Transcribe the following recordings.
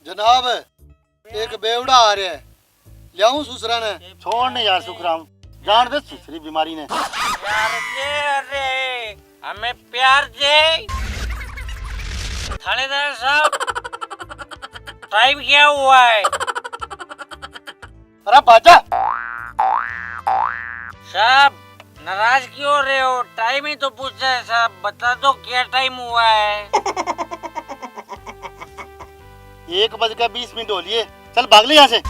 जनाब एक बेवड़ा आ रहा है, लियाऊं सुसरा ने? छोड़ ने यार सुखराम, जान दे सुसरी बीमारी ने। प्यार दे, अरे हमें प्यार दे। थानेदार साहब, टाइम क्या हुआ है? अरे बाजा साहब नाराज क्यों हो रहे हो? टाइम ही तो पूछा है साहब, बता दो क्या टाइम हुआ है? 1:20 हो लिए, चल भाग ले यहाँ से।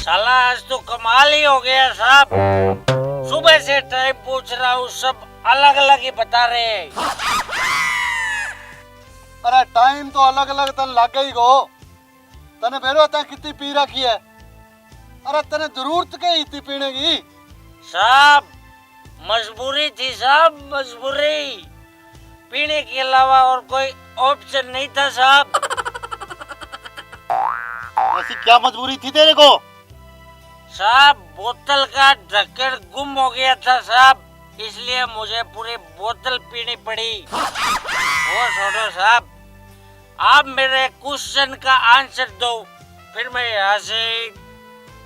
साला आज तो कमाल ही हो गया साहब, सुबह से टाइम पूछ रहा हूँ, सब अलग अलग ही बता रहे हैं। अरे टाइम तो अलग अलग तन लग ही गो। तने फेरो ता कितनी पी रखी है? अरे तने जरूरत के इतनी पीने की? साहब मजबूरी थी साहब, मजबूरी, पीने के अलावा और कोई ऑप्शन नहीं था साहब। ऐसी क्या मजबूरी थी तेरे को? साहब बोतल का ढक्कन गुम हो गया था साहब, इसलिए मुझे पूरी बोतल पीनी पड़ी। वो छोड़ो साहब, आप मेरे क्वेश्चन का आंसर दो, फिर मैं यहाँ से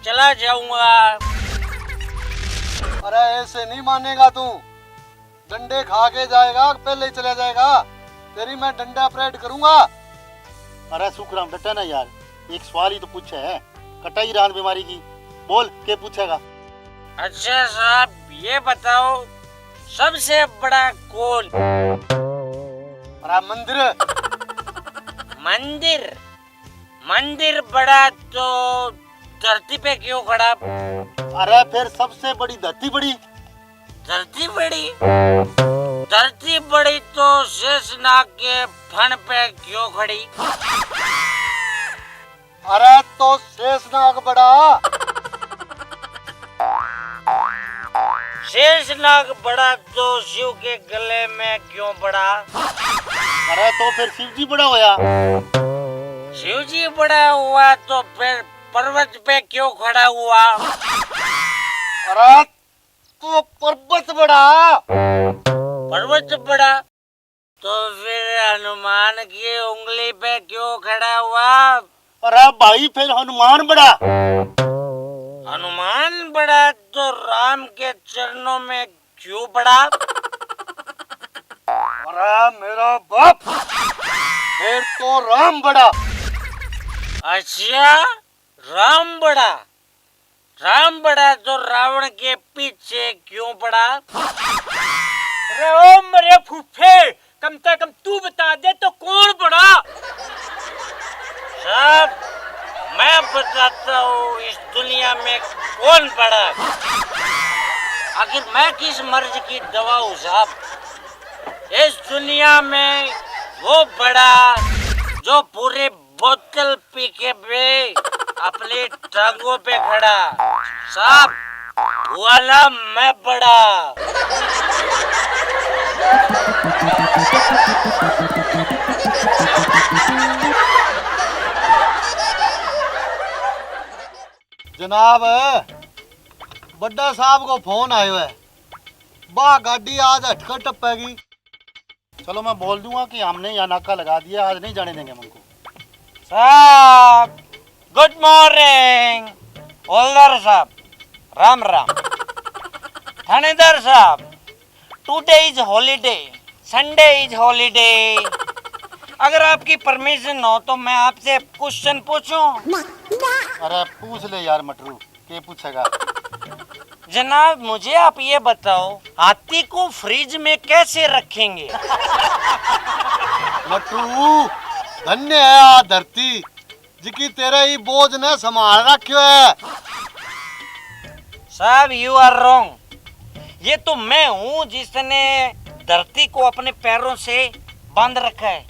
चला जाऊंगा। अरे ऐसे नहीं मानेगा तू, डंडे खा के जाएगा, पहले ही चला जाएगा। तेरी मैं डंडा परेड करूंगा। अरे सुखराम डटा ना यार, एक सवाल ही तो पूछा है, कटाई रान बीमारी की, बोल क्या पूछेगा? अच्छा साहब ये बताओ, सबसे बड़ा कौन? अरे मंदिर। मंदिर? मंदिर बड़ा तो धरती पे क्यों खड़ा? अरे फिर सबसे बड़ी धरती बड़ी। धरती बड़ी? धरती बड़ी तो शेषनाग के फन पे क्यों खड़ी? अरे तो शेषनाग बड़ा। शेषनाग बड़ा तो शिव के गले में क्यों बड़ा? अरे तो फिर शिव जी बड़ा होया। शिव जी बड़ा हुआ तो फिर पर्वत पे क्यों खड़ा हुआ? अरे तो पर्वत बड़ा। पर्वत बड़ा तो फिर हनुमान की उंगली पे क्यों खड़ा हुआ? अरे भाई फिर हनुमान बड़ा। हनुमान बड़ा तो राम के चरणों में क्यों पड़ा? अरे मेरा बाप, फिर तो राम बड़ा। अच्छा राम बड़ा, राम बड़ा तो रावण के पीछे क्यों पड़ा? अरे ओ मरे फूफे, कम से कम तू बता दे तो कौन बड़ा? साहब मैं बताता हूँ इस दुनिया में कौन बड़ा। आखिर मैं किस मर्ज की दवा हूँ साहब? इस दुनिया में वो बड़ा जो पूरे बोतल पी के भी अपनी टांगों पे खड़ा, साहब वाला मैं बड़ा। जनाब बड्डा साहब को फोन आयो है, बा गाड़ी आज हटकर टपेगी। चलो मैं बोल दूंगा कि हमने यहाँ नाका लगा दिया, आज नहीं जाने देंगे हमको। साहब गुड मॉर्निंग। हवलदार साहब राम राम। थानेदार साहब today is holiday, Sunday is holiday. अगर आपकी परमिशन हो तो मैं आपसे क्वेश्चन पूछूं? अरे पूछ ले यार मटरू, क्या पूछेगा? जनाब मुझे आप ये बताओ, हाथी को फ्रिज में कैसे रखेंगे? मटरू धन्य है आ धरती, जिकी तेरे ही बोझ ने संभाल रखियो है। साहब यू आर रॉन्ग। ये तो मैं हूँ जिसने धरती को अपने पैरों से बांध रखा है,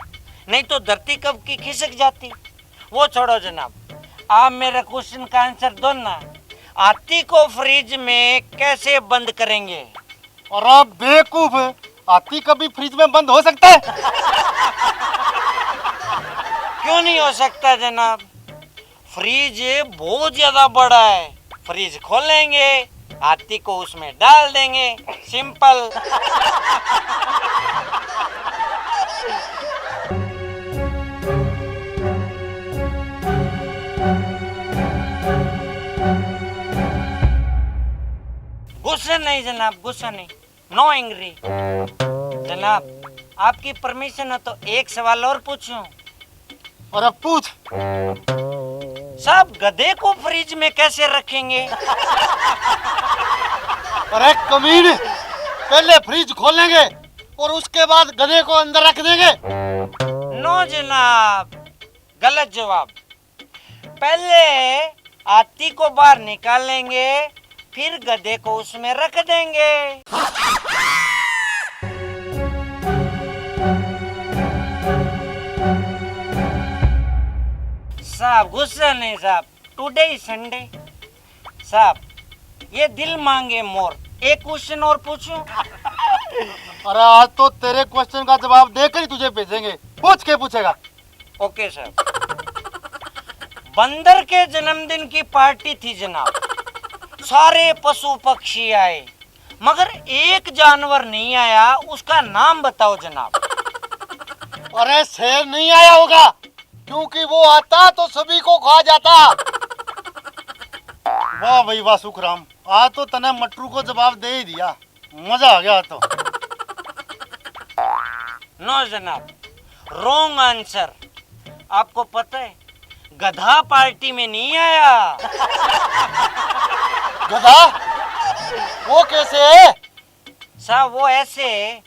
नहीं तो धरती कब की खिसक जाती। वो छोड़ो जनाब, आप मेरे क्वेश्चन का आंसर दो ना, हाथी को फ्रिज में कैसे बंद करेंगे? अरे बेवकूफ, हाथी कभी फ्रिज में बंद हो सकता है? क्यों नहीं हो सकता जनाब? फ्रिज बहुत ज्यादा बड़ा है, फ्रिज खोलेंगे हाथी को उसमें डाल देंगे, सिंपल। गुस्सा नहीं जनाब, गुस्सा नहीं, नो एंग्री। जनाब आपकी परमिशन हो तो एक सवाल और पूछूं? और अब पूछ। साहब गधे को फ्रिज में कैसे रखेंगे? अरे कमीने, पहले फ्रिज खोलेंगे और उसके बाद गधे को अंदर रख देंगे। नो जनाब, गलत जवाब। पहले हाथी को बाहर निकालेंगे, फिर गधे को उसमें रख देंगे। साहब गुस्सा नहीं साहब, टुडे इज संडे। साहब ये दिल मांगे मोर, एक क्वेश्चन और पूछूं? अरे आज तो तेरे क्वेश्चन का जवाब देकर ही तुझे भेजेंगे। पूछ के पूछेगा। ओके साहब। बंदर के जन्मदिन की पार्टी थी जनाब, सारे पशु पक्षी आए, मगर एक जानवर नहीं आया, उसका नाम बताओ जनाब। अरे शेर नहीं आया होगा, क्योंकि वो आता तो सभी को खा जाता। वाह भाई वाह सुखराम, आज तो तने मटरू को जवाब दे ही दिया। मजा आ गया आज तो। नो जनाब, रॉन्ग आंसर। आपको पता है गधा पार्टी में नहीं आया। गधा? वो कैसे है? साहब वो ऐसे,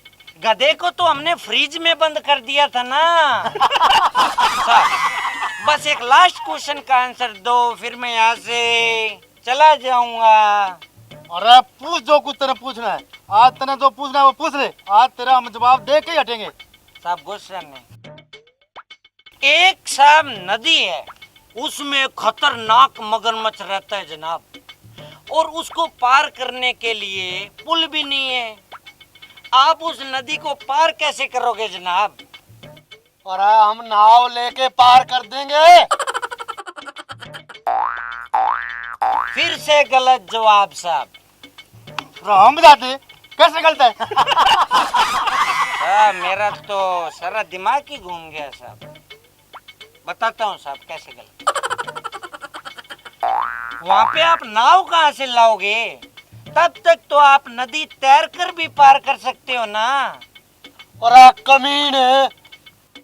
गधे को तो हमने फ्रिज में बंद कर दिया था ना। साहब बस एक लास्ट क्वेश्चन का आंसर दो, फिर मैं यहाँ से चला जाऊंगा। अरे पूछ जो कुछ तेरे पूछना है। आज तने जो पूछना है वो पूछ ले। आज तेरा हम जवाब दे के ही हटेंगे। साहब गुस्सा नहीं। एक साहब नदी है, उसमें खतरनाक मगरमच्छ रहता है जनाब, और उसको पार करने के लिए पुल भी नहीं है। आप उस नदी को पार कैसे करोगे जनाब? अरे हम नाव लेके पार कर देंगे। फिर से गलत जवाब साहब। हम बताते कैसे गलत है। साहब मेरा तो सारा दिमाग ही घूम गया साहब। बताता हूँ साहब कैसे गलत। वहाँ पे आप नाव कहाँ से लाओगे? तब तक तो आप नदी तैर कर भी पार कर सकते हो ना। अरे कमीने,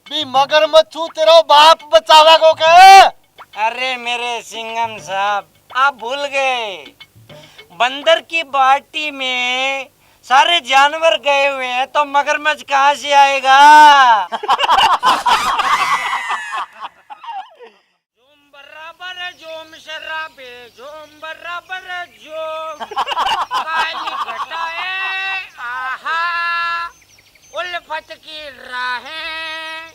भी मगरमच्छ तेरा बाप बचावा को के? अरे मेरे सिंघम साहब, आप भूल गए, बंदर की पार्टी में सारे जानवर गए हुए हैं, तो मगरमच्छ कहाँ से आएगा? जोम बराबर है जोम शराबे, जोम बराबर है जोम काली घटाए, आहा उल्फत की राहें,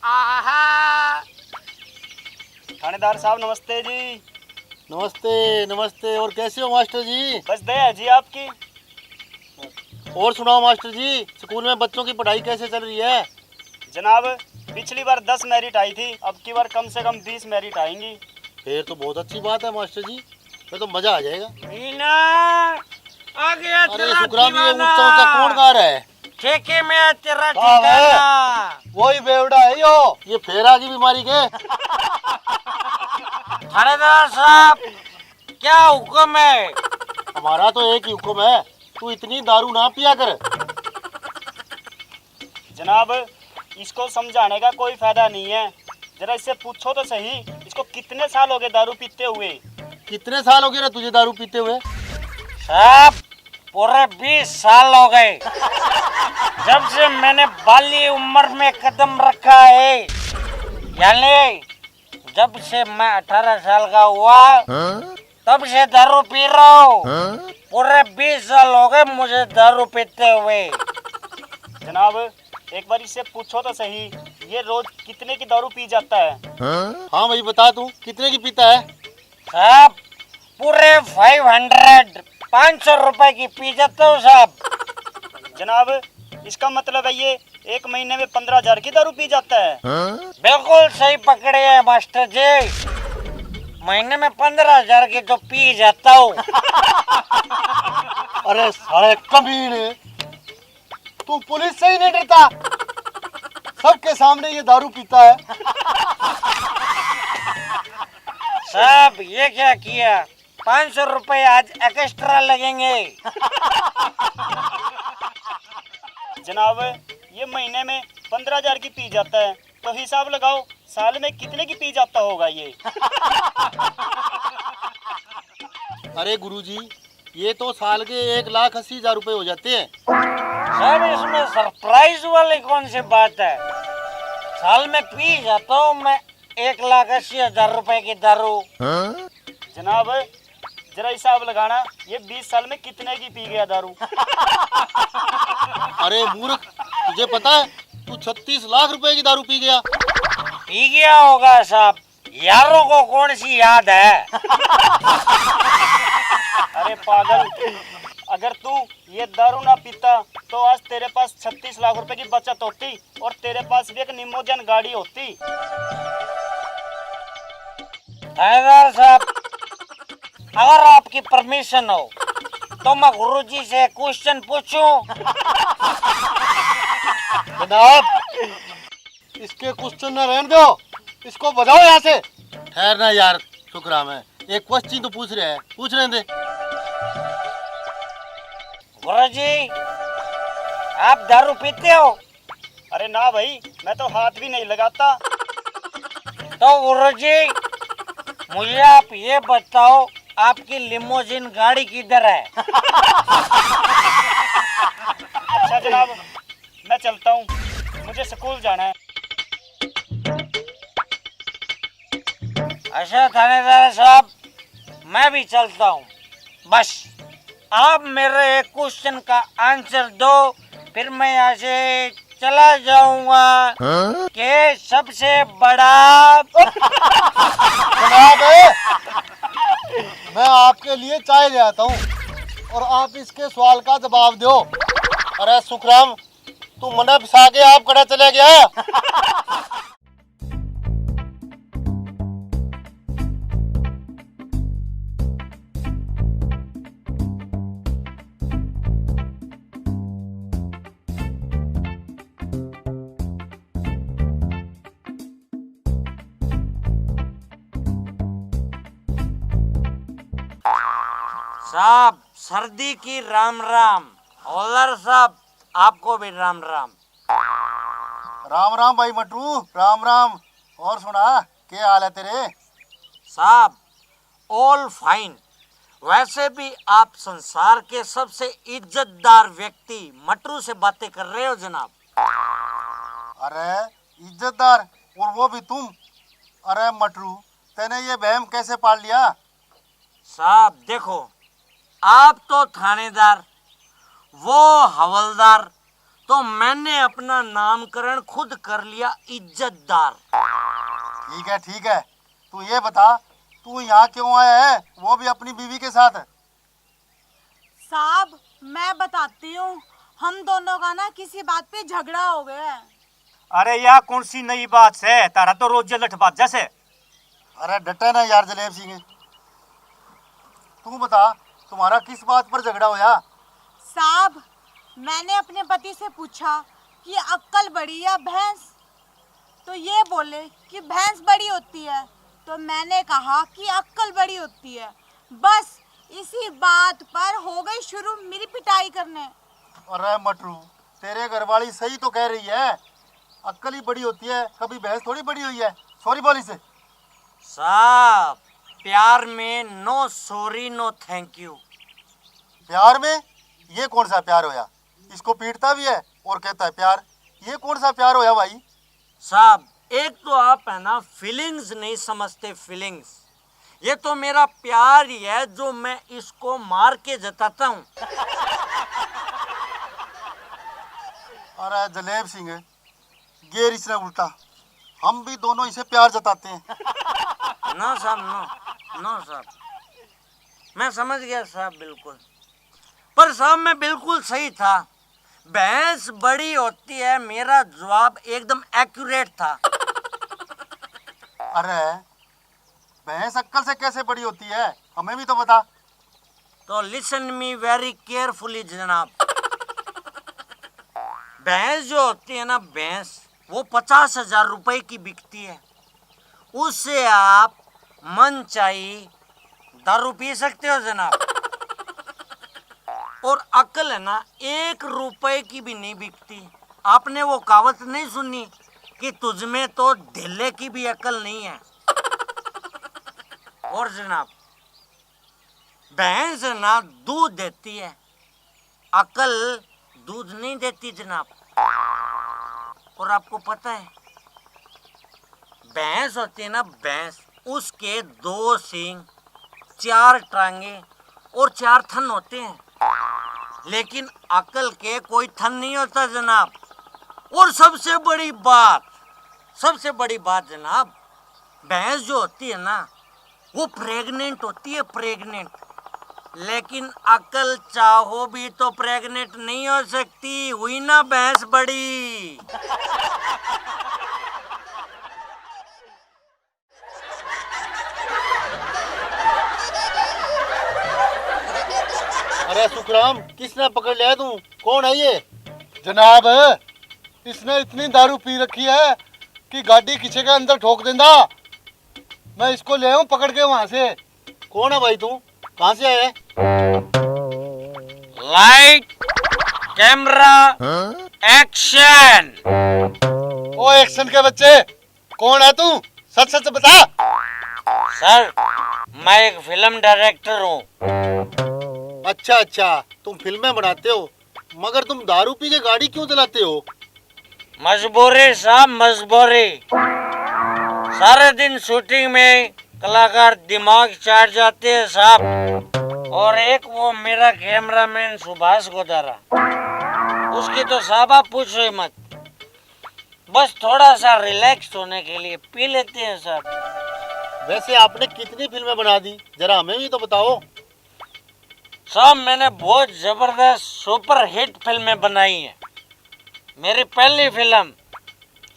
आहा। थानेदार साहब नमस्ते जी। नमस्ते नमस्ते। और कैसे हो मास्टर जी? बस दया जी आपकी। और सुनाओ मास्टर जी, स्कूल में बच्चों की पढ़ाई कैसे चल रही है? जनाब पिछली बार 10 मेरिट आई थी, अब की बार कम से कम 20 मेरिट आएंगी। फिर तो बहुत अच्छी बात है मास्टर जी, फिर तो मजा आ जाएगा। मीना आ गया अरे तेरा सुखराम, ये दीवाना। ऊंचा ऊंचा कौन गा रहा है? ठेके में है तेरा हाँ, ठिकाना। वही बेवड़ा है यो। ये फेरा की बीमारी के? थानेदार साहब क्या हुक्म है? हमारा तो एक ही हुक्म है, तू इतनी दारू ना पिया कर। जनाब इसको समझाने का कोई फायदा नहीं है, जरा इससे पूछो तो सही, इसको कितने साल हो गए दारू पीते हुए? कितने साल हो गए रे तुझे दारू पीते हुए? साहब पूरे 20 साल हो गए, जब से मैंने बाली उम्र में कदम रखा है, यानी जब से मैं 18 साल का हुआ तब से दारू पी रहा हूँ। पूरे 20 साल हो गए मुझे दारू पीते हुए। जनाब एक बार इससे पूछो तो सही, ये रोज कितने की दारू पी जाता है? हाँ भाई बता, तू कितने की पीता है? साहब पूरे 500 रुपए की पी जाता हूँ साहब। जनाब इसका मतलब है ये एक महीने में 15,000 की दारू पी जाता है। बिल्कुल सही पकड़े हैं मास्टर जी। महीने में 15,000 की तो पी जाता हूँ। अरे साले कमीने, तू पुलिस से ही नहीं डरता? सबके सामने ये दारू पीता है। साहब ये क्या किया? 500 रुपए आज एक्स्ट्रा लगेंगे। जनाब ये महीने में 15,000 की पी जाता है, तो हिसाब लगाओ साल में कितने की पी जाता होगा ये। अरे गुरुजी, ये तो साल के 1,80,000 रुपए हो जाते हैं। सर इसमें सरप्राइज वाली कौन सी बात है? साल में पी जाता हूँ मैं 1,80,000 रुपए की दारू। जनाब जरा हिसाब लगाना, ये 20 साल में कितने की पी गया दारू। अरे मूर्ख, तुझे पता है तू 36 लाख रुपए की दारू पी गया। पी गया होगा साहब, यारों को कौन सी याद है। अरे पागल, अगर तू ये दारू ना पीता तो आज तेरे पास 36 लाख रुपए की बचत होती और तेरे पास भी एक निमोजन गाड़ी होती। थानेदार साहब, अगर आपकी परमिशन हो तो मैं गुरुजी से क्वेश्चन पूछूं? जनाब, इसके क्वेश्चन न रहने दो, इसको बजाओ यहाँ से। ठहरना यार सुखराम है, एक क्वेश्चन तो पूछ रहे हैं, पूछ रहे थे। गुरुजी आप दारू पीते हो? अरे ना भाई, मैं तो हाथ भी नहीं लगाता। तो गुरुजी मुझे आप ये बताओ, आपकी लिमोजिन गाड़ी किधर है? अच्छा जनाब, मैं चलता हूँ, मुझे स्कूल जाना है। अच्छा थानेदार साहब, मैं भी चलता हूँ। बस आप मेरे एक क्वेश्चन का आंसर दो, फिर मैं यहाँ से चला जाऊंगा। कि सबसे बड़ा जनाब, मैं आपके लिए चाय ले आता हूँ और आप इसके सवाल का जवाब दो। अरे सुखराम, तू मना पिसा के आप कड़ा चले गया। साहब सर्दी की राम राम। हौलदार साहब आपको भी राम राम। राम राम भाई मटरू, राम राम। और सुना, क्या हाल है तेरे? साहब ऑल फाइन। वैसे भी आप संसार के सबसे इज्जतदार व्यक्ति मटरू से बातें कर रहे हो जनाब। अरे इज्जतदार, और वो भी तुम? अरे मटरू, तूने ये बहम कैसे पाल लिया? साहब देखो, आप तो थानेदार, वो हवलदार, तो मैंने अपना नामकरण खुद कर लिया इज्जतदार। ठीक है, तू ये बता, तू यहाँ क्यों आया है, वो भी अपनी बीवी के साथ? साहब मैं बताती हूँ, हम दोनों का ना किसी बात पे झगड़ा हो गया है। अरे यार कौन सी नई बात है, तारा तो रोज लठबाज जैसे। अरे डटे ना यार जलेब सिंह, तू बता तुम्हारा किस बात पर झगड़ा होया? साहब मैंने अपने पति से पूछा कि अक्कल बड़ी या भैंस, तो ये बोले कि भैंस बड़ी होती है, तो मैंने कहा कि अक्कल बड़ी होती है। बस इसी बात पर हो गई शुरू मेरी पिटाई करने। अरे मटरू, तेरे घरवाली सही तो कह रही है, अक्कल ही बड़ी होती है, कभी भैंस थोड़ी बड़ी हुई है। सॉरी बोली से। साहब प्यार में no sorry no thank you. प्यार में? ये कौन सा प्यार होया? इसको पीटता भी है और कहता है प्यार, ये कौन सा प्यार होया भाई? साहब एक तो आप है ना फीलिंग्स नहीं समझते, फीलिंग्स। ये तो मेरा प्यार ही है जो मैं इसको मार के जताता हूँ। अरे जलेब सिंह, गेर इसने उल्टा, हम भी दोनों इसे प्यार जताते हैं। नो साहब, नो साहब, मैं समझ गया साहब बिल्कुल। पर साहब मैं बिल्कुल सही था, भैंस बड़ी होती है, मेरा जवाब एकदम एक्यूरेट था। अरे भैंस अक्कल से कैसे बड़ी होती है, हमें भी तो बता। तो लिसन मी वेरी केयरफुली जनाब। भैंस जो होती है ना, भैंस वो 50,000 रुपए की बिकती है। उससे आप मन चाहिए दारू पी सकते हो जनाब। और अक्ल है ना, 1 रुपए की भी नहीं बिकती। आपने वो कहावत नहीं सुनी कि तुझमें तो ढिल्ले की भी अक्ल नहीं है। और जनाब, भैंस है ना दूध देती है, अकल दूध नहीं देती जनाब। और आपको पता है, भैंस होती है ना भैंस, उसके 2 सींग, 4 टांगे और 4 थन होते हैं, लेकिन अकल के कोई थन नहीं होता जनाब। और सबसे बड़ी बात जनाब, भैंस जो होती है ना वो प्रेग्नेंट होती है, प्रेग्नेंट। लेकिन अकल चाहो भी तो प्रेग्नेंट नहीं हो सकती, हुई ना भैंस बड़ी। अरे सुखराम, किसने पकड़ लिया तू? कौन है ये? जनाब, इसने इतनी दारू पी रखी है कि गाड़ी किसी के अंदर ठोक देंदा। मैं इसको ले आऊं पकड़ के वहां से। कौन है भाई तू? कहाँ से आया है? Light, camera, action. Oh action के बच्चे, कौन है तू? सच सच बता। सर, मैं एक फिल्म डायरेक्टर हूँ। अच्छा अच्छा, तुम फिल्में बनाते हो, मगर तुम दारू पी के गाड़ी क्यों चलाते हो? मजबूरी साहब, मजबूरी। सारे दिन शूटिंग में कलाकार दिमाग चाट जाते हैं साहब। और एक वो मेरा कैमरामैन सुभाष गोदारा, उसकी तो साहब आप पूछो ही मत। बस थोड़ा सा रिलैक्स होने के लिए पी लेते हैं साहब। वैसे आपने कितनी फिल्में बना दी, जरा हमें भी तो बताओ। साहब, मैंने बहुत जबरदस्त सुपर हिट फिल्में बनाई हैं। मेरी पहली फिल्म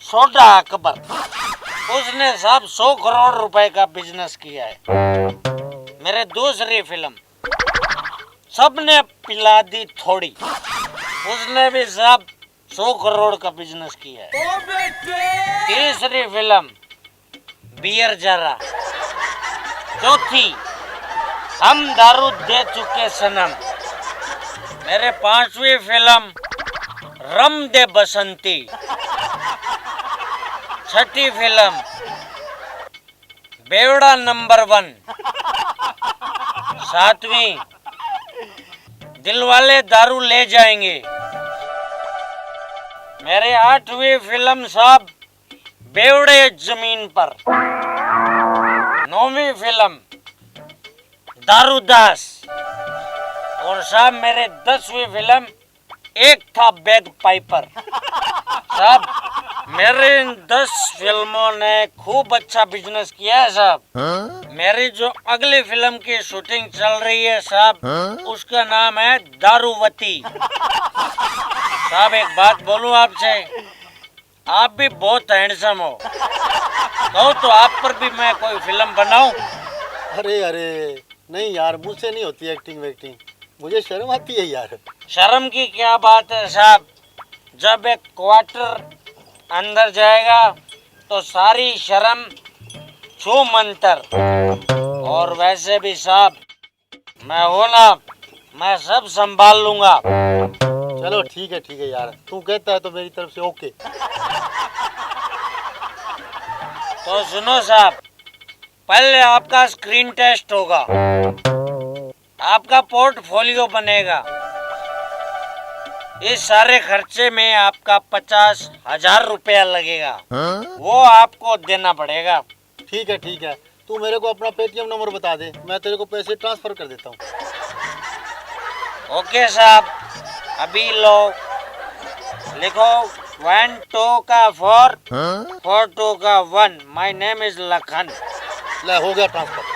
सोडा अकबर, उसने साहब 100 करोड़ रुपए का बिजनेस किया है। मेरे दूसरी फिल्म सबने पिला दी थोड़ी, उसने भी साहब 100 करोड़ का बिजनेस किया है। तीसरी फिल्म बियर जरा। चौथी हम दारू दे चुके सनम। मेरे 5वीं फिल्म रम दे बसंती। 6ठी फिल्म बेवड़ा नंबर 1। 7वीं दिलवाले दारू ले जाएंगे। मेरे 8वीं फिल्म साहब बेवड़े जमीन पर। 9वीं फिल्म दारूदास। और साहब मेरे 10वीं फिल्म एक था बैग पाइपर। साहब, मेरे इन 10 फिल्मों ने खूब अच्छा बिजनेस किया है साहब। मेरी जो अगली फिल्म की शूटिंग चल रही है साहब, उसका नाम है दारूवती। साहब, एक बात बोलूं आपसे, आप भी बहुत हैंडसम हो, कहो तो आप पर भी मैं कोई फिल्म बनाऊं। अरे अरे नहीं यार, मुझसे नहीं होती एक्टिंग वेक्टिंग, मुझे शर्म आती है यार। शर्म की क्या बात है साहब, जब एक क्वार्टर अंदर जाएगा तो सारी शर्म छू मंतर। और वैसे भी साहब, मैं हूं ना, मैं सब संभाल लूंगा। चलो ठीक है यार, तू कहता है तो मेरी तरफ से ओके। तो सुनो साहब, पहले आपका स्क्रीन टेस्ट होगा, आपका पोर्टफोलियो बनेगा। इस सारे खर्चे में आपका 50,000 रुपया लगेगा, वो आपको देना पड़ेगा। ठीक है, तू मेरे को अपना पेटीएम नंबर बता दे, मैं तेरे को पैसे ट्रांसफर कर देता हूँ। ओके साहब, अभी लो, लिखो 1 2 का 4 4 2 का 1। My name is Lakhan. ले, हो गया ट्रांसफर।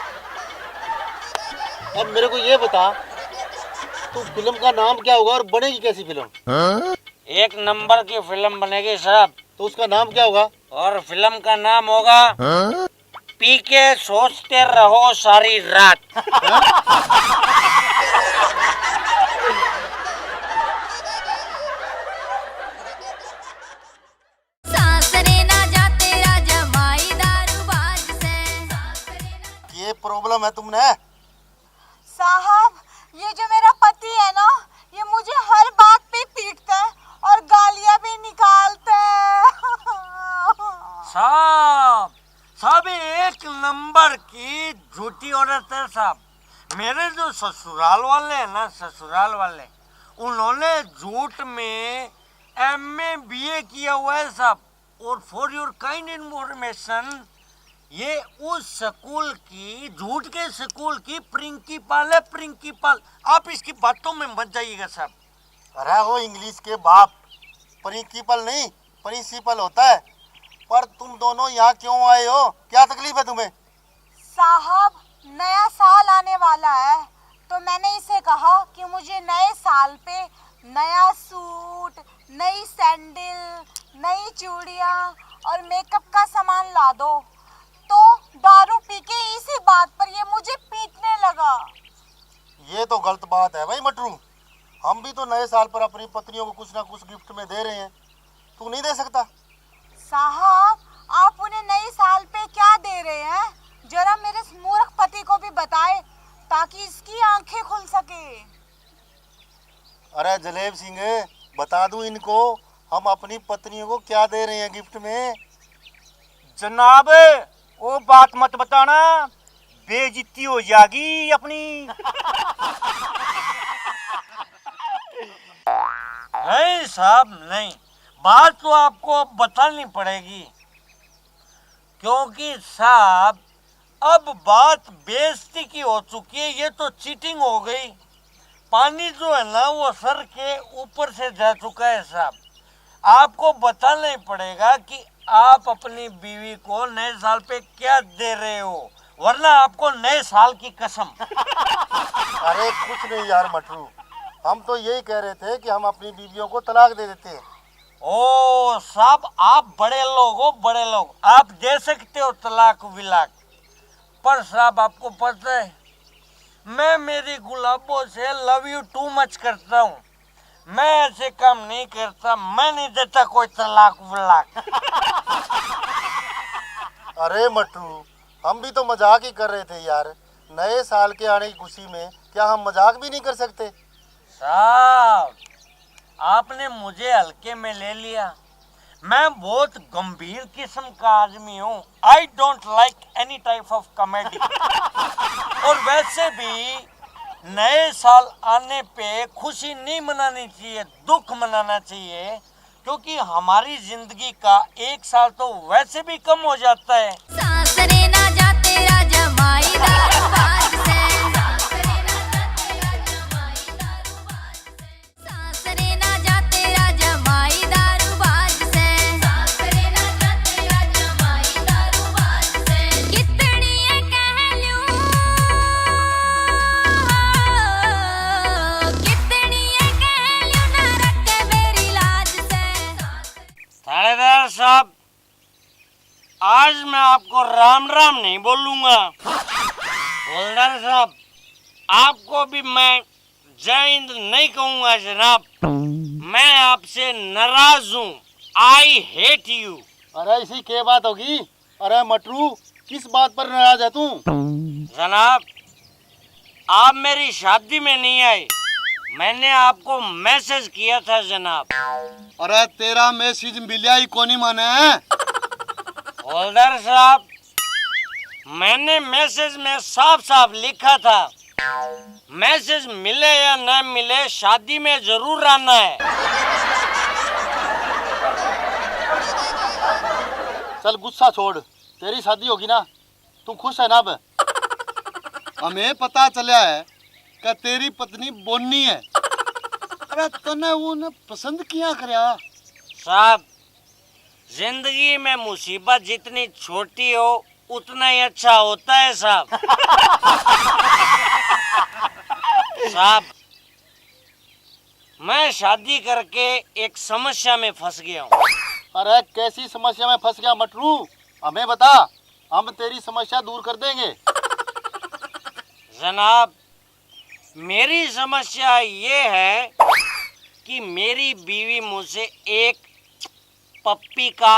अब मेरे को ये बता, तो फिल्म का नाम क्या होगा और बनेगी कैसी फिल्म? एक नंबर की फिल्म बनेगी साहब। तो उसका नाम क्या होगा? और फिल्म का नाम होगा पी के सोचते रहो सारी रात। सासरे ना जाते राजा माई दारूबाज से। ये प्रॉब्लम है तुमने। साहब, ये जो मेरा पति है ना, ये मुझे हर बात पे पीटता है और गालियां भी निकालता है। साहब साहब एक नंबर की झूठी औरत है साहब। मेरे जो ससुराल वाले हैं ना, ससुराल वाले, उन्होंने झूठ में एमए बीए किया हुआ है साहब। और फॉर योर काइंड इन्फॉर्मेशन, ये उस स्कूल की, झूठ के स्कूल की प्रिंसिपल है, प्रिंसिपल। आप इसकी बातों में मत जाइएगा साहब। अरे वो इंग्लिश के बाप, प्रिंसिपल नहीं प्रिंसिपल होता है। पर तुम दोनों यहाँ क्यों आए हो, क्या तकलीफ है तुम्हें? साहब, नया साल आने वाला है तो मैंने इसे कहा कि मुझे नए साल पे नया सूट, नई सैंडल, नई चूड़ियाँ और मेकअप का सामान ला दो। तो दारू पी के इसी बात पर ये मुझे पीटने लगा। ये तो गलत बात है भाई मटरू। हम भी तो नए साल पर अपनी पत्नियों को कुछ ना कुछ गिफ्ट में दे रहे हैं, तू नहीं दे सकता? साहब, आप उन्हें नए साल पे क्या दे रहे हैं, जरा मेरे इस मूर्ख पति को भी बताए ताकि इसकी आंखें खुल सके। अरे जलेब सिंह, बता दूं इनको हम अपनी पत्नियों को क्या दे रहे हैं गिफ्ट में? जनाब वो बात मत बताना, बेइज्जती हो जाएगी अपनी। नहीं साहब नहीं, बात तो आपको बतानी पड़ेगी, क्योंकि साहब अब बात बेइज्जती की हो चुकी है। ये तो चीटिंग हो गई। पानी जो है ना वो सर के ऊपर से जा चुका है साहब। आपको बताना ही पड़ेगा कि आप अपनी बीवी को नए साल पे क्या दे रहे हो, वरना आपको नए साल की कसम। अरे कुछ नहीं यार मटरू, हम तो यही कह रहे थे कि हम अपनी बीवियों को तलाक दे देते हैं। ओ साहब, आप बड़े लोग हो, बड़े लोग, आप दे सकते हो तलाक विलाक। पर साहब आपको पता है, मैं मेरी गुलाबों से लव यू टू मच करता हूँ। मैं ऐसे काम नहीं करता, मैं नहीं देता कोई तलाक विलाक। अरे मटरू, हम भी तो मजाक ही कर रहे थे यार। नए साल के आने की खुशी में क्या हम मजाक भी नहीं कर सकते? साहब आपने मुझे हल्के में ले लिया। मैं बहुत गंभीर किस्म का आदमी हूँ। I don't like any type of comedy. और वैसे भी नए साल आने पे खुशी नहीं मनानी चाहिए, दुख मनाना चाहिए, क्योंकि हमारी जिंदगी का एक साल तो वैसे भी कम हो जाता है। सासरे ना जाते राजा माई दारूबाज से। सासरे ना जाते राजा माई दारूबाज से। सासरे ना जाते राजा माई दारूबाज से। सासरे ना जाते राजा माई दारूबाज से। कितनी ये कह लूं, कितनी ये कह लूं ना रखे मेरी लाज से। थानेदार साहब, आज मैं आपको राम राम नहीं बोलूंगा। हवलदार साहब, आपको भी मैं जय हिंद नहीं कहूंगा जनाब। मैं आपसे नाराज हूँ। I hate you. अरे इसी के बात होगी। अरे मटरू, किस बात पर नाराज है तू? जनाब आप मेरी शादी में नहीं आए, मैंने आपको मैसेज किया था जनाब। अरे तेरा मैसेज मिलिया ही कोनी माने है। हवलदार साहब, मैंने मैसेज में साफ साफ लिखा था, मैसेज मिले या न मिले शादी में जरूर आना है। चल गुस्सा छोड़, तेरी शादी होगी ना, तू खुश है ना अब? हमें पता चला है कि तेरी पत्नी बोनी है। अरे तने वो ने पसंद किया करया। साहब जिंदगी में मुसीबत जितनी छोटी हो उतना ही अच्छा होता है साहब। साहब मैं शादी करके एक समस्या में फंस गया हूँ। अरे कैसी समस्या में फंस गया मटरू, हमें बता। हम तेरी समस्या दूर कर देंगे। जनाब, मेरी समस्या ये है कि मेरी बीवी मुझसे एक पप्पी का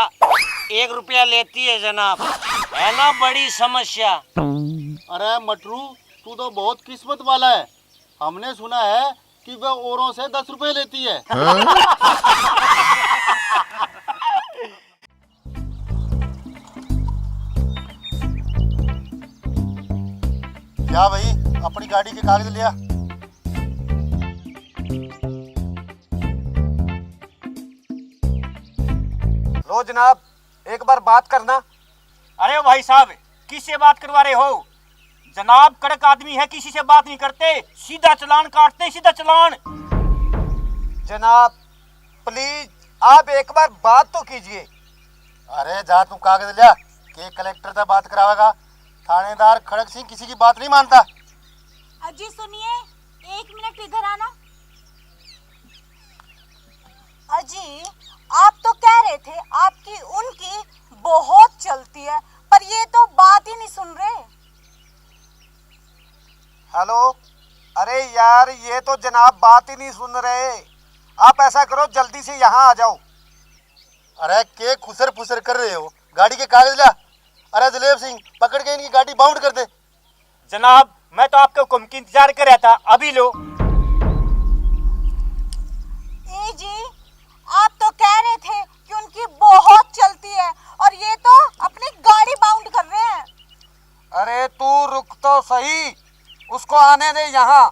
1 रुपया लेती है जनाब, है ना बड़ी समस्या। अरे मटरू, तू तो बहुत किस्मत वाला है। हमने सुना है कि वह औरों से 10 रुपए लेती है। क्या भाई, अपनी गाड़ी के कागज लिया? लो जनाब, एक बार बात करना। अरे भाई साहब, किससे बात करवा रहे हो? जनाब कड़क आदमी है, किसी से बात नहीं करते, सीधा चालान काटते, सीधा चालान। जनाब प्लीज आप एक बार बात तो कीजिए। अरे जा तू कागज लिया, के कलेक्टर से बात करावेगा। थानेदार खड़क सिंह किसी की बात नहीं मानता। अजी सुनिए, 1 मिनट इधर आना। अजी, आप तो कह रहे थे आपकी उनकी बहुत चलती है, पर ये तो बात ही नहीं सुन रहे। हेलो, अरे यार ये तो जनाब बात ही नहीं सुन रहे। आप ऐसा करो, जल्दी से यहाँ आ जाओ। अरे के खुसर फुसर कर रहे हो, गाड़ी के कागज ला। अरे दिलीप सिंह, पकड़ के इनकी गाड़ी बाउंड कर दे। जनाब मैं तो आपके हुक्म की इंतजार कर रहा था, अभी लो। ए जी, आप तो कह रहे थे कि उनकी बहुत चलती है और ये तो अपनी गाड़ी बाउंड कर रहे हैं। अरे तू रुक तो सही, उसको आने दे यहाँ,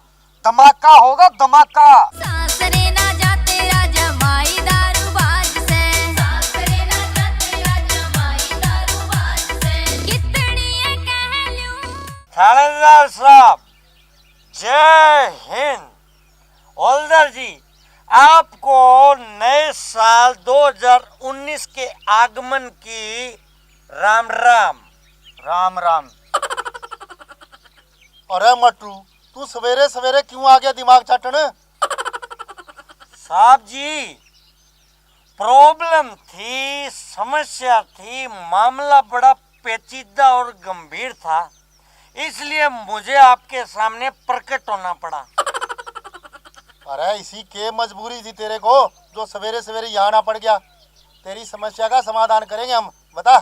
धमाका होगा धमाका। सासरे ना जाते राजा माई दारूबाज से, सासरे ना जाते राजा माई दारूबाज से, कितनी ये कह लूं। थानेदार साहब, जय हिंद। हवलदार जी, आपको नए साल 2019 के आगमन की राम राम। राम राम। अरे मटरू, तू सवेरे सवेरे क्यों आ गया दिमाग चाटन? साहब जी, प्रॉब्लम थी, समस्या थी, मामला बड़ा पेचीदा और गंभीर था, इसलिए मुझे आपके सामने प्रकट होना पड़ा। अरे इसी के मजबूरी थी तेरे को, जो सवेरे सवेरे यहाँ आना पड़ गया। तेरी समस्या का समाधान करेंगे हम, बता।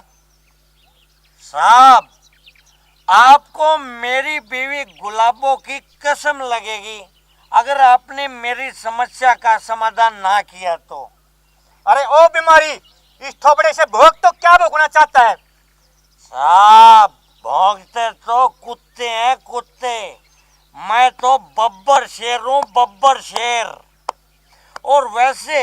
साहब, आपको मेरी बीवी गुलाबों की कसम लगेगी अगर आपने मेरी समस्या का समाधान ना किया तो। अरे ओ बीमारी, इस थोबड़े से भोग तो क्या भोगना चाहता है? साहब, भौंकते तो कुत्ते हैं कुत्ते, मैं तो बब्बर शेर हूँ, बब्बर शेर। और वैसे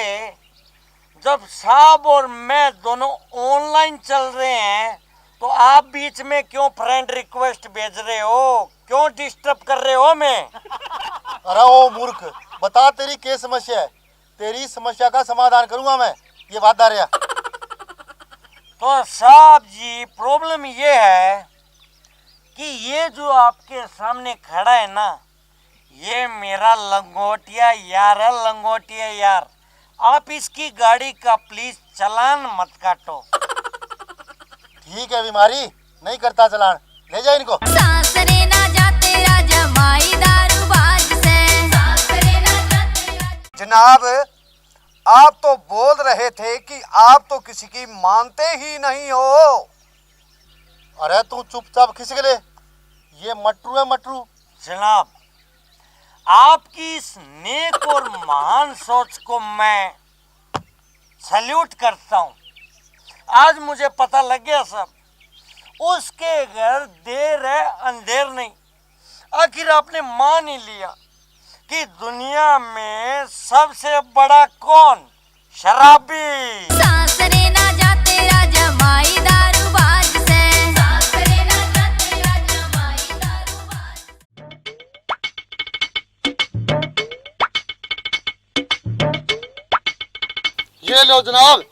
जब साहब और मैं दोनों ऑनलाइन चल रहे हैं तो आप बीच में क्यों फ्रेंड रिक्वेस्ट भेज रहे हो, क्यों डिस्टर्ब कर रहे हो मैं? अरे ओ मूर्ख, बता तेरी क्या समस्या है। तेरी समस्या का समाधान करूंगा मैं, ये वादा रहा। तो साहब जी, प्रॉब्लम ये है कि ये जो आपके सामने खड़ा है ना, ये मेरा लंगोटिया यार है, लंगोटिया यार। आप इसकी गाड़ी का प्लीज चालान मत काटो। ठीक है बीमारी, नहीं करता चलान, ले जा इनको। सासरे ना जाते राजा माई दारूबाज से, सासरे ना जाते राजा। जनाब आप तो बोल रहे थे कि आप तो किसी की मानते ही नहीं हो। अरे तू चुपचाप खिसक ले, ये मटरू है मटरू। जनाब, आपकी इस नेक और महान सोच को मैं सैल्यूट करता हूँ। आज मुझे पता लग गया सब, उसके घर देर है अंधेर नहीं। आखिर आपने मान ही लिया कि दुनिया में सबसे बड़ा कौन? शराबी। सासरे ना जाते राजा माई दारूबाज से, सासरे ना जाते राजा माई दारूबाज। ये लो जनाब,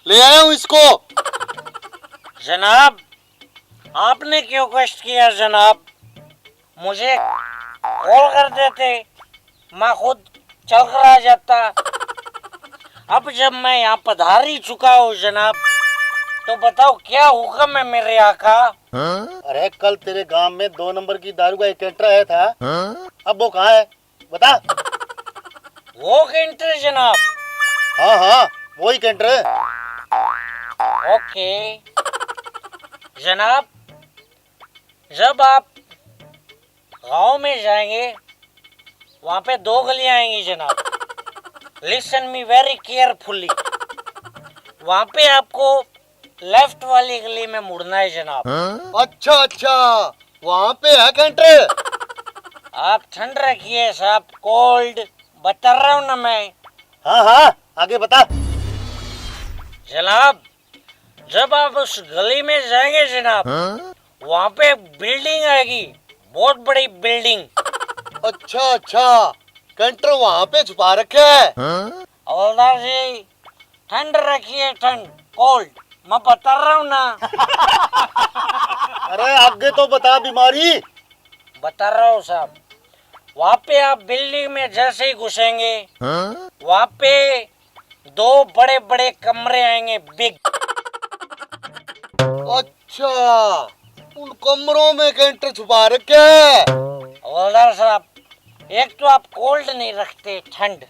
ले आया हूँ इसको। जनाब, आपने क्यों कष्ट किया जनाब? मुझे कॉल कर देते, मैं खुद चल कर आ जाता। अब जब मैं यहाँ पधार ही चुका हूँ जनाब, तो बताओ क्या हुक्म है मेरे आका? अरे कल तेरे गांव में 2 नंबर की दारू का एक कैंटर आया था, अब वो कहाँ है बता। वो कैंटर जनाब? हाँ हाँ वही कैंटर है। ओके जनाब, जब आप गांव में जाएंगे वहां पे 2 गलियां आएंगी जनाब। Listen me very carefully. वहां पे आपको लेफ्ट वाली गली में मुड़ना है जनाब। अच्छा अच्छा, वहाँ पे है कैंटर। आप ठंड रखिए साहब, कोल्ड बता रहा हूँ ना मैं। हाँ हाँ आगे बता। जनाब जब आप उस गली में जाएंगे जनाब, वहाँ पे बिल्डिंग आएगी, बहुत बड़ी बिल्डिंग। अच्छा अच्छा, कैंटर वहाँ पे छुपा रखे है। हवलदार जी ठंड रखिए, ठंड कोल्ड मैं बता रहा हूँ ना। अरे आगे तो बता बीमारी। बता रहा हूँ साहब, वहाँ पे आप बिल्डिंग में जैसे ही घुसेंगे वहाँ पे 2 बड़े बड़े कमरे आएंगे, बिग। अच्छा, उन कमरों में कैंटर छुपा रखे है। हवलदार साहब एक तो आप कोल्ड नहीं रखते, ठंड।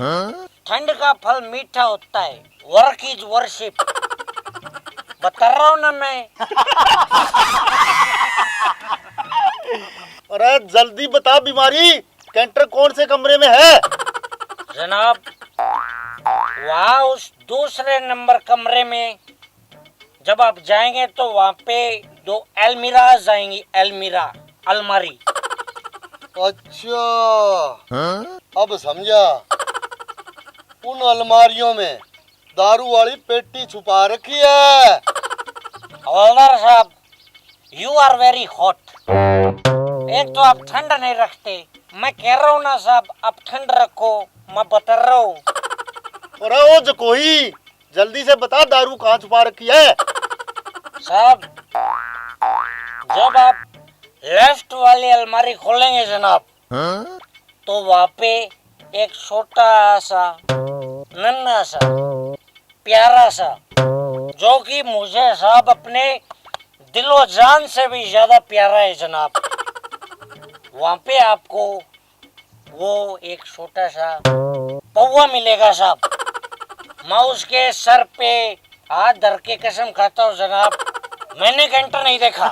ठंड का फल मीठा होता है, वर्क इज वर्शिप बता रहा हूँ ना मैं। अरे जल्दी बता बीमारी, कैंटर कौन से कमरे में है? जनाब वहाँ उस दूसरे नंबर कमरे में जब आप जाएंगे तो वहाँ पे 2 अलमीराज आएंगी, अलमीरा अलमारी। अच्छा, अब समझा। उन अलमारियों में दारू वाली पेटी छुपा रखी है। हवलदार साहब यू आर वेरी हॉट। एक तो आप ठंड नहीं रखते, मैं कह रहा हूँ ना साहब आप ठंड रखो, मैं बता रहा हूँ। अरे ओ जकोई जल्दी से बता दारू कहाँ छुपा रखी है? साहब जब आप लेफ्ट वाली अलमारी खोलेंगे जनाब तो वहाँ पे एक छोटा सा नन्हा सा प्यारा सा, जो कि मुझे साहब अपने दिलो जान से भी ज्यादा प्यारा है जनाब, वहाँ पे आपको वो एक छोटा सा पौवा मिलेगा साहब। मैं उसके सर पे हाथ धर के कसम खाता हूँ जनाब, मैंने कैंटर नहीं देखा।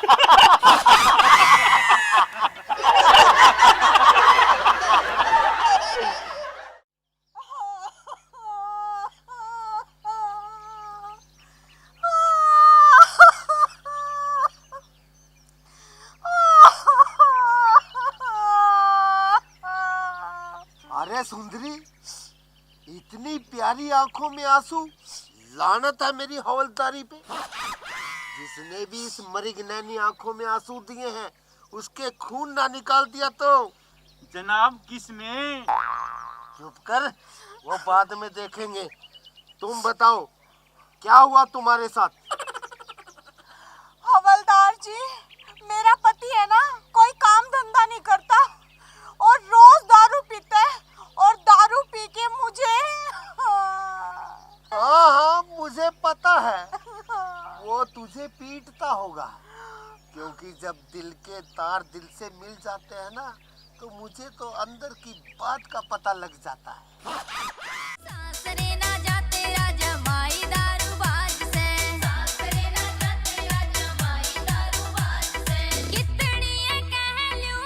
अरे सुंदरी, इतनी प्यारी आंखों में आंसू, लानत है मेरी हवलदारी पे। जिसने भी इस मरिगनैनी आंखों में आंसू दिए हैं उसके खून ना निकाल दिया तो। जनाब किसने? चुप कर, वो बाद में देखेंगे। तुम बताओ क्या हुआ तुम्हारे साथ? हवलदार जी, मेरा पति है ना, कोई काम धंधा नहीं करता और रोज दारू पीता है और दारू पी के मुझे हाँ हाँ मुझे पता है, वो तुझे पीटता होगा, क्योंकि जब दिल के तार दिल से मिल जाते हैं ना तो मुझे तो अंदर की बात का पता लग जाता है। सासरे ना जाते राजा माई दारूबाज से, सासरे ना जाते राजा माई दारूबाज से, कितनी ये कह लूं,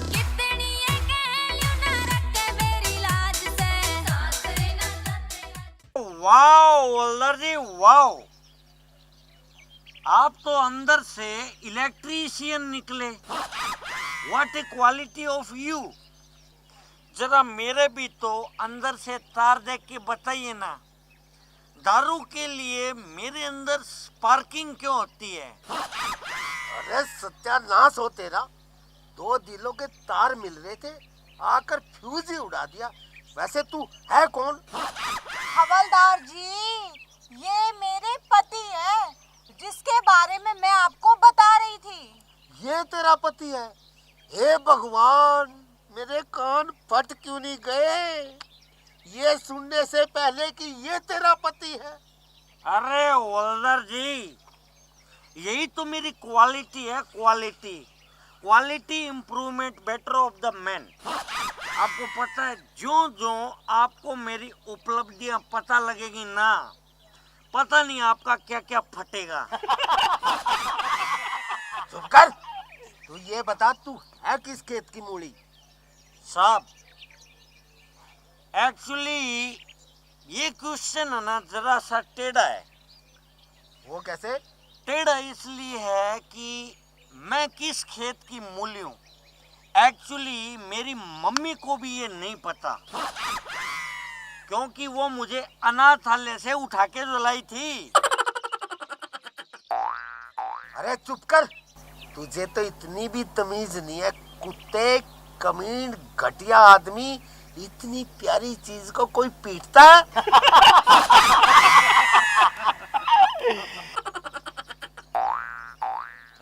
कितनी ये कह लूं ना रख मेरी लाज से, सासरे ना जाते। वाओ हवलदार जी वाओ, आप तो अंदर से इलेक्ट्रीशियन निकले। What A quality of you. जरा मेरे भी तो अंदर से तार देख के बताइए ना, दारू के लिए मेरे अंदर स्पार्किंग क्यों होती है? अरे सत्यानाश हो तेरा, 2 दिलों के तार मिल रहे थे, आकर फ्यूज ही उड़ा दिया। वैसे तू है कौन? हवलदार जी, ये मेरे पति है जिसके बारे में मैं आपको बता रही थी। ये तेरा पति है? हे भगवान, मेरे कान फट क्यों नहीं गए? ये सुनने से पहले कि ये तेरा पति है। अरे हवलदार जी, यही तो मेरी क्वालिटी है, quality. Quality improvement better of the man. आपको पता है, जो जो आपको मेरी उपलब्धियां पता लगेगी ना, पता नहीं आपका क्या क्या फटेगा। चुप कर। तू ये बता, तू है किस खेत की मूली? साहब, एक्चुअली ये क्वेश्चन है ना, जरा सा टेढ़ा है। वो कैसे? टेढ़ा इसलिए है कि मैं किस खेत की मूली हूँ। एक्चुअली मेरी मम्मी को भी ये नहीं पता, क्योंकि वो मुझे अनाथालय से उठा के लाई थी। अरे चुप कर। तुझे तो इतनी भी तमीज नहीं है। कुत्ते, कमीन, घटिया आदमी, इतनी प्यारी चीज को कोई पीटता है?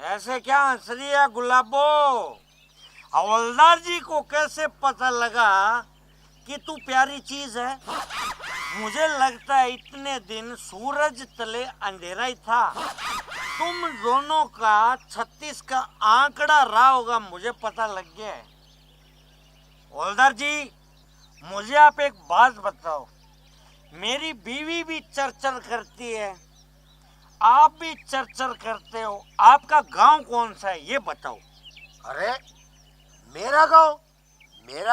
ऐसे क्या हंस रही है गुलाबो? हवलदार जी को कैसे पता लगा कि तू प्यारी चीज है? मुझे लगता है इतने दिन सूरज तले अंधेरा ही था। तुम दोनों का 36 का आंकड़ा रहा होगा, मुझे पता लग गया है। हवलदार जी, मुझे आप एक बात बताओ। मेरी बीवी भी चरचर करती है, आप भी चरचर करते हो। आपका गांव कौन सा है, ये बताओ। अरे मेरा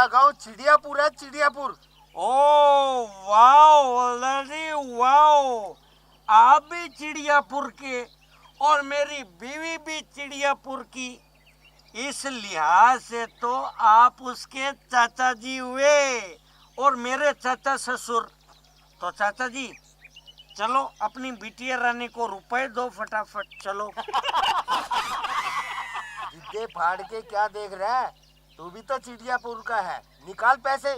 गांव चिड़ियापुर है, चिड़ियापुर। ओ वाओ हवलदार, वाओ। आप भी चिड़ियापुर के और मेरी बीवी भी चिड़ियापुर की। इस लिहाज से तो आप उसके चाचा जी हुए और मेरे चाचा ससुर। तो चाचा जी, चलो अपनी बिटिया रानी को रुपए दो फटाफट, चलो। जिद्दे फाड़ के क्या देख रहा है? तू भी तो चिड़ियापुर का है, निकाल पैसे।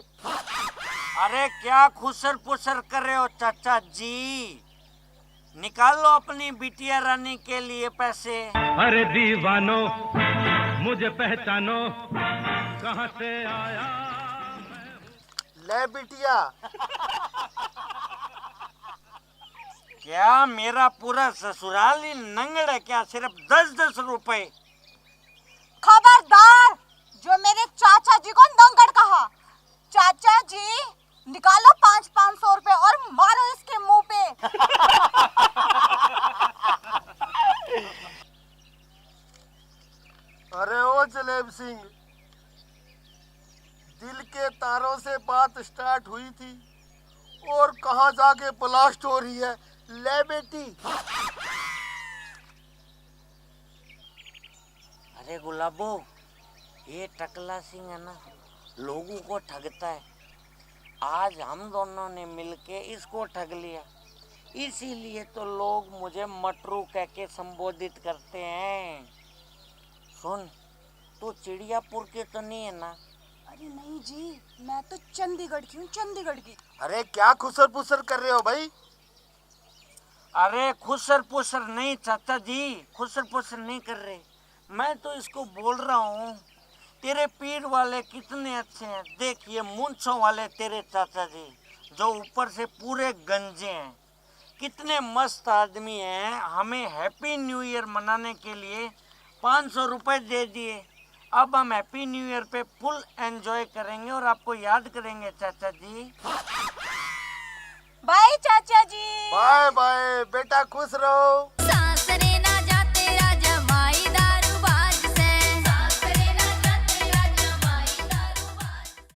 अरे क्या खुसर पुसर कर रहे हो चाचा जी? निकाल लो अपनी बिटिया रानी के लिए पैसे। अरे दीवानो मुझे पहचानो, कहाँ से आया? ले बिटिया। क्या मेरा पूरा ससुराल ही नंगड़ है क्या? सिर्फ 10-10 रुपए? खबरदार, जो मेरे चाचा जी को नंगड़ कहा। चाचा जी, निकालो 500-500 रुपए और मारो इसके मुंह पे। अरे ओ जलेब सिंह, दिल के तारों से बात स्टार्ट हुई थी और कहाँ जाके ब्लास्ट हो रही है। ले बेटी। अरे गुलाबो, ये टकला सिंह है ना, लोगों को ठगता है। आज हम दोनों ने मिलके इसको ठग लिया, इसीलिए तो लोग मुझे मटरू कह के संबोधित करते हैं। सुन, तू चिड़ियापुर के तो नहीं है ना? अरे नहीं जी, मैं तो चंडीगढ़ की हूँ, चंडीगढ़ की। अरे क्या खुसर पुसर कर रहे हो भाई? अरे खुसर पुसर नहीं चाचा जी, खुसर पुसर नहीं कर रहे। मैं तो इसको बोल रहा हूँ, तेरे पीर वाले कितने अच्छे हैं। देख, ये मूंछों वाले तेरे चाचा जी, जो ऊपर से पूरे गंजे हैं, कितने मस्त आदमी हैं। हमें हैप्पी न्यू ईयर मनाने के लिए 500 रुपए दे दिए। अब हम हैप्पी न्यू ईयर पे फुल एंजॉय करेंगे और आपको याद करेंगे चाचा जी। बाय चाचा जी। बाय बाय बेटा, खुश रहो।